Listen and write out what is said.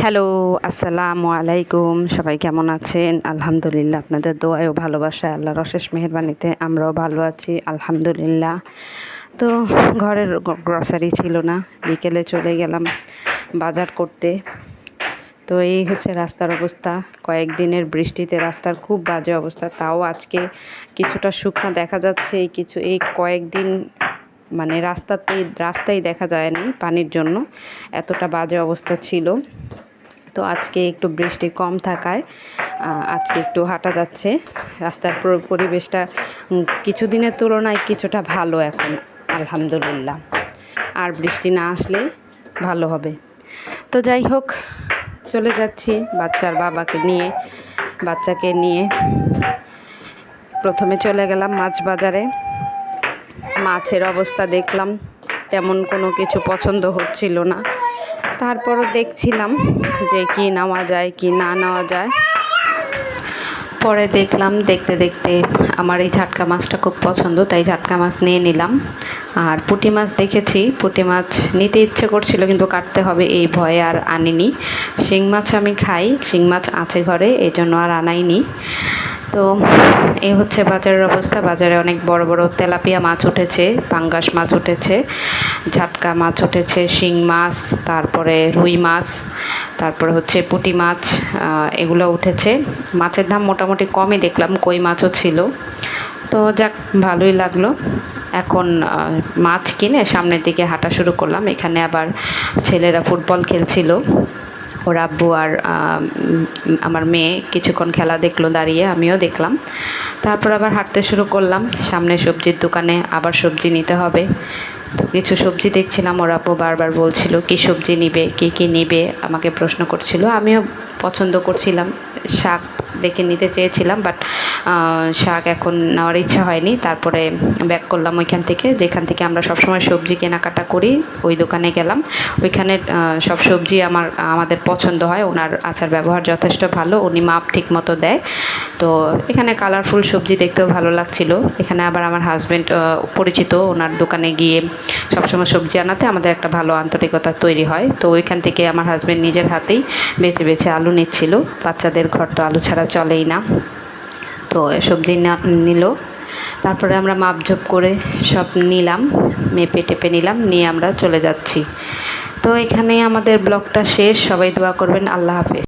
Hello, আসসালামু আলাইকুম। সবাই কেমন আছেন? আলহামদুলিল্লাহ, আপনাদের দোয়ায় ও ভালোবাসায় আল্লাহর অশেষ মেহেরবানিতে আমরাও ভালো আছি আলহামদুলিল্লাহ। তো ঘরের গ্রসারি ছিল না, বিকেলে চলে গেলাম বাজার করতে। তো এই হচ্ছে রাস্তার অবস্থা। কয়েকদিনের বৃষ্টিতে রাস্তার খুব বাজে অবস্থা, তাও আজকে কিছুটা শুকনা দেখা যাচ্ছে। এই কয়েকদিন মানে রাস্তাই দেখা যায়নি পানির জন্য, এতটা বাজে অবস্থা ছিল। তো আজকে একটু বৃষ্টি কম থাকায় আজকে একটু হাঁটা যাচ্ছে। রাস্তার পরিবেশটা কিছুদিনের তুলনায় কিছুটা ভালো এখন আলহামদুলিল্লাহ। আর বৃষ্টি না আসলে ভালো হবে। তো যাই হোক, চলে যাচ্ছি বাচ্চাকে নিয়ে প্রথমে চলে গেলাম মাছ বাজারে। মাছের অবস্থা দেখলাম, তেমন কোনো কিছু পছন্দ হচ্ছিল না। তারপরও দেখছিলাম যে কি নেওয়া যায় কি না নেওয়া যায়। পরে দেখলাম, দেখতে দেখতে আমার এই ঝাটকা মাছটা খুব পছন্দ, তাই ঝাটকা মাছ নিয়ে নিলাম। আর পুঁটি মাছ দেখেছি, পুঁটি মাছ নিতে ইচ্ছে করছিল কিন্তু কাটতে হবে এই ভয়ে আর আনিনি। শিং মাছ আমি খাই, শিং মাছ আছে ঘরে, এই জন্য আর আনাইনি। তো এই হচ্ছে বাজারের অবস্থা। বাজারে অনেক বড় বড় তেলাপিয়া মাছ উঠেছে, পাঙ্গাস মাছ উঠেছে, ঝাটকা মাছ উঠেছে, শিং মাছ, তারপরে রুই মাছ, তারপরে হচ্ছে পুঁটি মাছ, এগুলো উঠেছে। মাছের দাম মোটামুটি কমই দেখলাম, কই মাছও ছিল। তো যাক, ভালোই লাগলো। এখন মাছ কিনে সামনের দিকে হাঁটা শুরু করলাম। এখানে আবার ছেলেরা ফুটবল খেলছিল, ওর আব্বু আর আমার মেয়ে কিছুক্ষণ খেলা দেখলো দাঁড়িয়ে, আমিও দেখলাম। তারপর আবার হাঁটতে শুরু করলাম। সামনে সবজির দোকানে আবার সবজি নিতে হবে। তো কিছু সবজি দেখছিলাম, ওর আব্বু বারবার বলছিল কি সবজি নিবে, কী নিবে, আমাকে প্রশ্ন করছিল। আমিও পছন্দ করছিলাম, শাক দেখে নিতে চেয়েছিলাম, বাট শাক এখন নেওয়ার ইচ্ছা হয়নি। তারপরে ব্যাক করলাম ওইখান থেকে, যেখান থেকে আমরা সবসময় সবজি কেনাকাটা করি, ওই দোকানে গেলাম। ওইখানে সব সবজি আমাদের পছন্দ হয়। ওনার আচার ব্যবহার যথেষ্ট ভালো, উনি মাপ ঠিক মতো দেয়। তো এখানে কালারফুল সবজি দেখতেও ভালো লাগছিল। এখানে আবার আমার হাজব্যান্ড পরিচিত, ওনার দোকানে গিয়ে সবসময় সবজি আনাতে আমাদের একটা ভালো আন্তরিকতা তৈরি হয়। তো ওইখান থেকে আমার হাজব্যান্ড নিজের হাতেই বেছে বেছে আলু নিচ্ছিল। বাচ্চাদের ঘর তো আলু ছাড়া চলেই না। তো সবজি নিল। তারপরে আমরা মাপঝোপ করে সব নিলাম, মেপে টেপে নিলাম, নিয়ে আমরা চলে যাচ্ছি। তো এখানে আমাদের ব্লগটা শেষ। সবাই দোয়া করবেন। আল্লাহ হাফেজ।